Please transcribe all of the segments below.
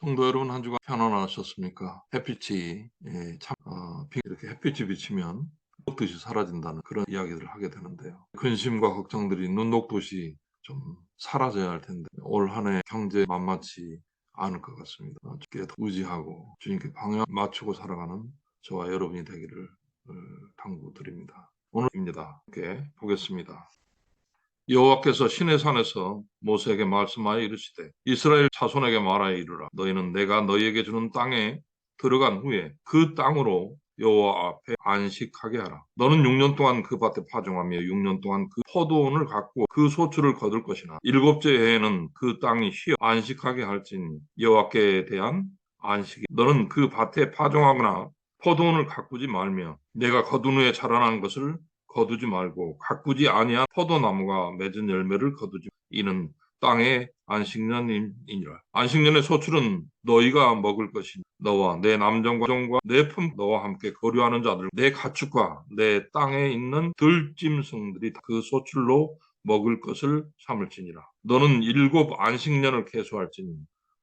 성도 여러분, 한 주간 편안하셨습니까? 햇빛이 이렇게 햇빛이 비치면 눈녹듯이 사라진다는 그런 이야기들을 하게 되는데요. 근심과 걱정들이 눈녹듯이 좀 사라져야 할 텐데 올 한 해 경제 만만치 않을 것 같습니다. 주께 의지하고 주님께 방향 맞추고 살아가는 저와 여러분이 되기를 당부드립니다. 오늘입니다. 함께 보겠습니다. 여호와께서 시내산에서 모세에게 말씀하여 이르시되 이스라엘 자손에게 말하여 이르라. 너희는 내가 너희에게 주는 땅에 들어간 후에 그 땅으로 여호와 앞에 안식하게 하라. 너는 6년 동안 그 밭에 파종하며 6년 동안 그 포도원을 갖고 그 소출을 거둘 것이나 일곱째 해에는 그 땅이 쉬어 안식하게 할지니 여호와께 대한 안식이. 너는 그 밭에 파종하거나 포도원을 가꾸지 말며 내가 거둔 후에 자라난 것을 거두지 말고 가꾸지 아니한 포도나무가 맺은 열매를 거두지. 이는 땅의 안식년이니라. 안식년의 소출은 너희가 먹을 것이니 너와 내 남종과 내 품 너와 함께 거류하는 자들 내 가축과 내 땅에 있는 들짐승들이 그 소출로 먹을 것을 삼을지니라. 너는 7 안식년을 계수할지니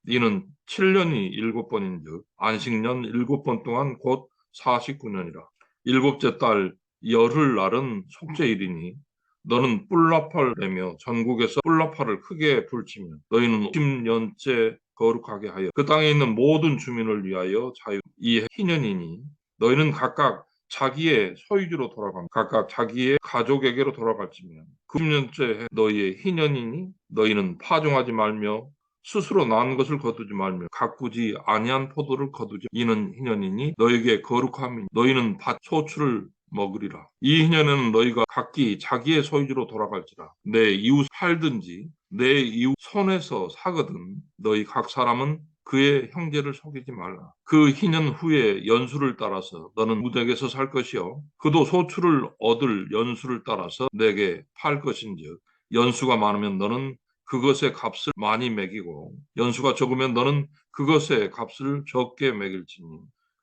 이는 7년이 7번인즉 안식년 7번 동안 곧 49년이라. 일곱째 달 열흘날은 속죄일이니 너는 뿔나팔 내며 전국에서 뿔나팔을 크게 불치며 너희는 50년째 거룩하게 하여 그 땅에 있는 모든 주민을 위하여 이 희년이니 너희는 각각 자기의 소유지로 돌아가며 각각 자기의 가족에게로 돌아갈지며 90년째 너희의 희년이니 너희는 파종하지 말며 스스로 난 것을 거두지 말며 가꾸지 아니한 포도를 거두지. 이는 희년이니 너에게 거룩함이 너희는 밭 소출을 먹으리라. 이 희년에는 너희가 각기 자기의 소유지로 돌아갈지라. 내 이웃 팔든지 내 이웃 손에서 사거든 너희 각 사람은 그의 형제를 속이지 말라. 그 희년 후에 연수를 따라서 너는 무댁에서 살 것이요 그도 소출을 얻을 연수를 따라서 내게 팔 것인즉 연수가 많으면 너는 그것의 값을 많이 매기고 연수가 적으면 너는 그것의 값을 적게 매길지니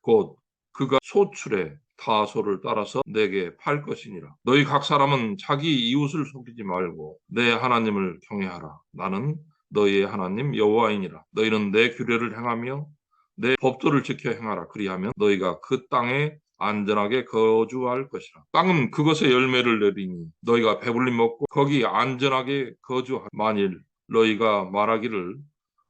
곧 그가 소출의 다소를 따라서 내게 팔 것이니라. 너희 각 사람은 자기 이웃을 속이지 말고 내 하나님을 경외하라. 나는 너희의 하나님 여호와이니라. 너희는 내 규례를 행하며 내 법도를 지켜 행하라. 그리하면 너희가 그 땅에 안전하게 거주할 것이라. 땅은 그것의 열매를 내리니 너희가 배불리 먹고 거기 안전하게 거주하라. 만일 너희가 말하기를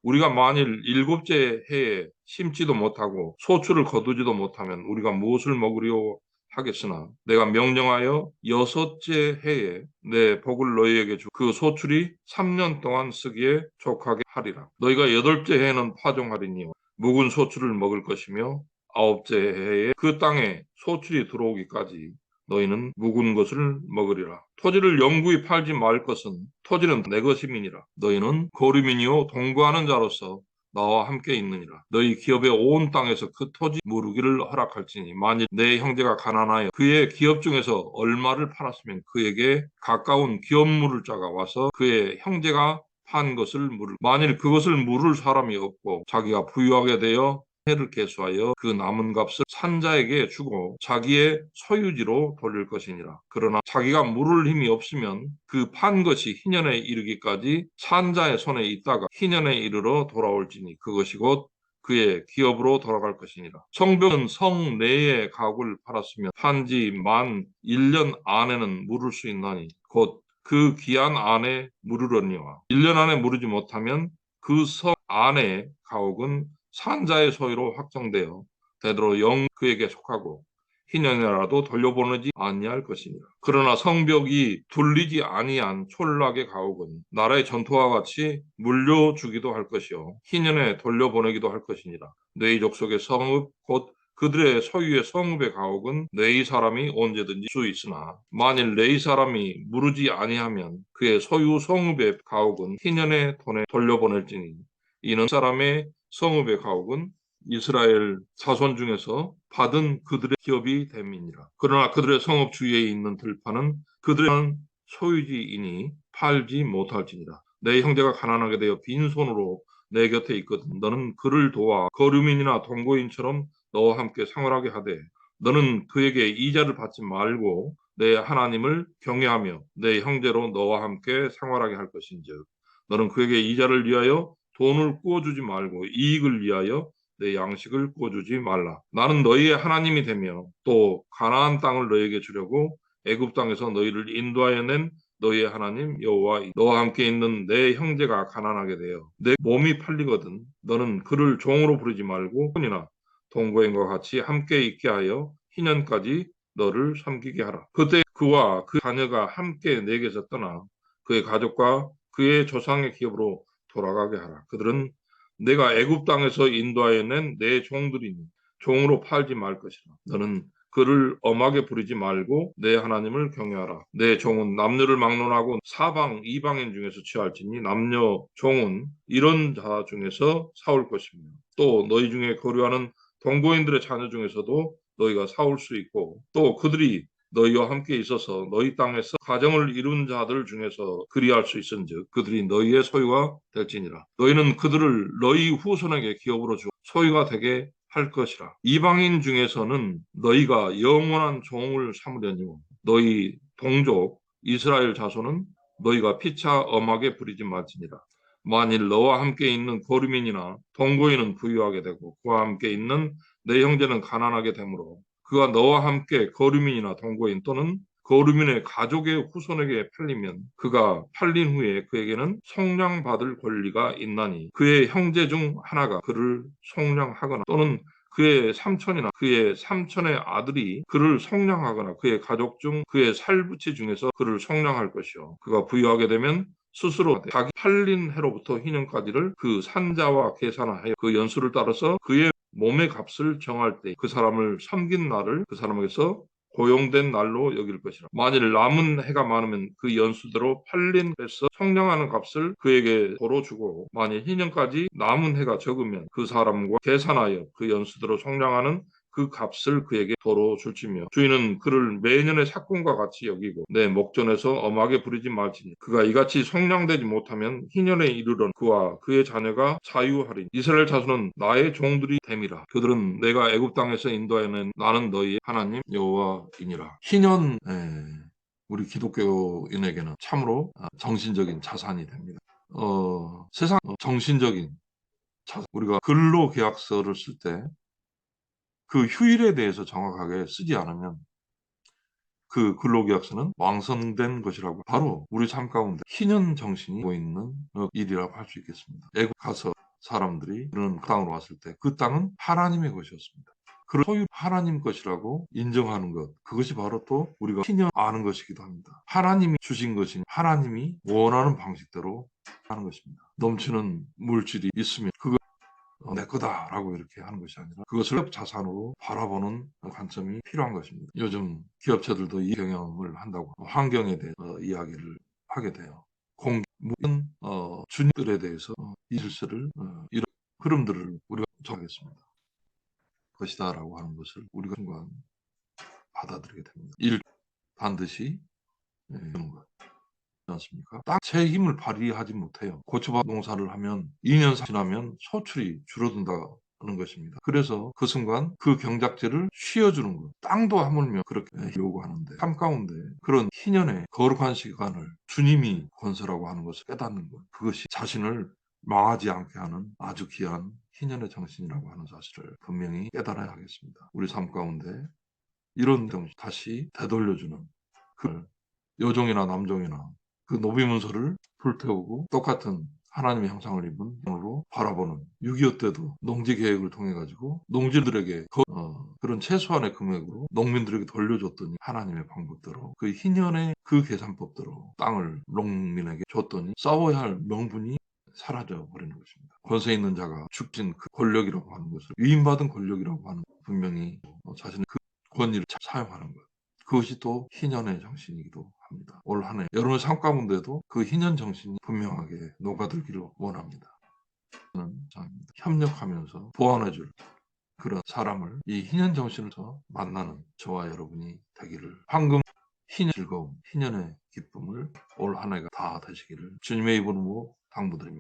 우리가 만일 일곱째 해에 심지도 못하고 소출을 거두지도 못하면 우리가 무엇을 먹으려 하겠으나 내가 명령하여 여섯째 해에 내 복을 너희에게 주 그 소출이 3년 동안 쓰기에 족하게 하리라. 너희가 여덟째 해에는 파종하리니 묵은 소출을 먹을 것이며 아홉째 해에 그 땅에 소출이 들어오기까지 너희는 묵은 것을 먹으리라. 토지를 영구히 팔지 말 것은 토지는 내 것임이니라. 너희는 거류민이요 동거하는 자로서 나와 함께 있느니라. 너희 기업의 온 땅에서 그 토지 무르기를 허락할지니 만일 내 형제가 가난하여 그의 기업 중에서 얼마를 팔았으면 그에게 가까운 기업 물을 자가 와서 그의 형제가 판 것을 물을 만일 그것을 물을 사람이 없고 자기가 부유하게 되어 해를 계수하여 그 남은 값을 산자에게 주고 자기의 소유지로 돌릴 것이니라. 그러나 자기가 물을 힘이 없으면 그 판 것이 희년에 이르기까지 산자의 손에 있다가 희년에 이르러 돌아올지니 그것이 곧 그의 기업으로 돌아갈 것이니라. 성벽은 성 내의 가옥을 팔았으면 한지 만 1년 안에는 물을 수 있나니 곧 그 기한 안에 물으려니와 1년 안에 물으지 못하면 그 성 안의 가옥은 산자의 소유로 확정되어 되도록 영 그에게 속하고 희년이라도 돌려보내지 아니할 것이니라. 그러나 성벽이 둘리지 아니한 촌락의 가옥은 나라의 전투와 같이 물려주기도 할 것이요 희년에 돌려보내기도 할 것이니라. 뇌의 족속의 성읍 곧 그들의 소유의 성읍의 가옥은 뇌의 사람이 언제든지 수 있으나 만일 뇌의 사람이 무르지 아니하면 그의 소유 성읍의 가옥은 희년에 돈에 돌려보낼지니 이는 사람의 성읍의 가옥은 이스라엘 자손 중에서 받은 그들의 기업이 됨이니라. 그러나 그들의 성읍 주위에 있는 들판은 그들의 소유지이니 팔지 못할지니라. 내 형제가 가난하게 되어 빈손으로 내 곁에 있거든 너는 그를 도와 거류민이나 동거인처럼 너와 함께 생활하게 하되 너는 그에게 이자를 받지 말고 내 하나님을 경외하며 내 형제로 너와 함께 생활하게 할 것인즉 너는 그에게 이자를 위하여 돈을 꾸어주지 말고 이익을 위하여 내 양식을 꾸어주지 말라. 나는 너희의 하나님이 되며 또 가나안 땅을 너희에게 주려고 애굽 땅에서 너희를 인도하여 낸 너희의 하나님 여호와 너와 함께 있는 내 형제가 가난하게 되어 내 몸이 팔리거든 너는 그를 종으로 부르지 말고 혼이나 동거인과 같이 함께 있게 하여 희년까지 너를 섬기게 하라. 그때 그와 그 자녀가 함께 내게서 떠나 그의 가족과 그의 조상의 기업으로 돌아가게 하라. 그들은 내가 애굽 땅에서 인도하여 낸 내 종들이니 종으로 팔지 말 것이라. 너는 그를 엄하게 부리지 말고 내 하나님을 경외하라. 내 종은 남녀를 막론하고 사방 이방인 중에서 취할지니 남녀 종은 이런 자 중에서 사올 것이며 또 너희 중에 거류하는 동거인들의 자녀 중에서도 너희가 사올 수 있고 또 그들이 너희와 함께 있어서 너희 땅에서 가정을 이룬 자들 중에서 그리할 수 있은즉 그들이 너희의 소유가 될지니라. 너희는 그들을 너희 후손에게 기업으로 주어 소유가 되게 할 것이라. 이방인 중에서는 너희가 영원한 종을 삼으려니 너희 동족 이스라엘 자손은 너희가 피차 엄하게 부리지 말지니라. 만일 너와 함께 있는 거류민이나 동거인은 부유하게 되고 그와 함께 있는 내 형제는 가난하게 되므로 그가 너와 함께 거류민이나 동거인 또는 거류민의 가족의 후손에게 팔리면 그가 팔린 후에 그에게는 속량받을 권리가 있나니 그의 형제 중 하나가 그를 속량하거나 또는 그의 삼촌이나 그의 삼촌의 아들이 그를 속량하거나 그의 가족 중 그의 살부치 중에서 그를 속량할 것이요 그가 부유하게 되면 스스로 자기 팔린 해로부터 희년까지를 그 산자와 계산하여 그 연수를 따라서 그의 몸의 값을 정할 때 그 사람을 섬긴 날을 그 사람에게서 고용된 날로 여길 것이라. 만일 남은 해가 많으면 그 연수대로 팔린 해서 속량하는 값을 그에게 도로 주고 만일 희년까지 남은 해가 적으면 그 사람과 계산하여 그 연수대로 속량하는 그 값을 그에게 도로 줄지며 주인은 그를 매년의 삭금과 같이 여기고 내 목전에서 엄하게 부리지 말지니 그가 이같이 속량되지 못하면 희년에 이르러 그와 그의 자녀가 사유하리니 이스라엘 자손은 나의 종들이 됨이라. 그들은 내가 애굽 땅에서 인도하여낸 나는 너희의 하나님 여호와이니라. 희년 우리 기독교인에게는 참으로 정신적인 자산이 됩니다. 세상 정신적인 자산 우리가 근로계약서를 쓸때 그 휴일에 대해서 정확하게 쓰지 않으면 그 근로계약서는 왕성된 것이라고 바로 우리 삶 가운데 희년 정신이 보이는 일이라고 할 수 있겠습니다. 애국 가서 사람들이 그런 땅으로 왔을 때 그 땅은 하나님의 것이었습니다. 그 소유 하나님 것이라고 인정하는 것 그것이 바로 또 우리가 희년 아는 것이기도 합니다. 하나님이 주신 것이 하나님이 원하는 방식대로 하는 것입니다. 넘치는 물질이 있으면 그거 내 거다라고 이렇게 하는 것이 아니라 그것을 자산으로 바라보는 관점이 필요한 것입니다. 요즘 기업체들도 이 경영을 한다고 환경에 대해서 이야기를 하게 돼요. 모든 주님들에 대해서 이 질서를 이런 흐름들을 우리가 정하겠습니다. 것이다라고 하는 것을 우리가 순간 받아들이게 됩니다. 일 반드시 이런 것. 않습니까? 제 힘을 발휘하지 못해요. 고추밭 농사를 하면 2년 지나면 소출이 줄어든다는 것입니다. 그래서 그 순간 그 경작지를 쉬어주는 것. 땅도 하물며 그렇게 요구하는데 삶 가운데 그런 희년의 거룩한 시간을 주님이 건설하고 하는 것을 깨닫는 것. 그것이 자신을 망하지 않게 하는 아주 귀한 희년의 정신이라고 하는 사실을 분명히 깨달아야 하겠습니다. 우리 삶 가운데 이런 정신 다시 되돌려주는 그 여종이나 남종이나 그 노비문서를 불태우고 똑같은 하나님의 형상을 입은 으로 바라보는 6.25 때도 농지 계획을 통해 가지고 농지들에게 그런 최소한의 금액으로 농민들에게 돌려줬더니 하나님의 방법대로 그 희년의 그 계산법대로 땅을 농민에게 줬더니 싸워야 할 명분이 사라져 버리는 것입니다. 권세 있는 자가 죽진 그 권력이라고 하는 것을 위임받은 권력이라고 하는 분명히 자신의 그 권위를 사용하는 것. 그것이 또 희년의 정신이기도 합니다. 올 한 해 여러분의 삶 가운데도 그 희년 정신이 분명하게 녹아들기를 원합니다. 저는 협력하면서 보완해줄 그런 사람을 이 희년 정신에서 만나는 저와 여러분이 되기를 황금 희년 즐거움, 희년의 기쁨을 올 한 해가 다 되시기를 주님의 이름으로 당부드립니다.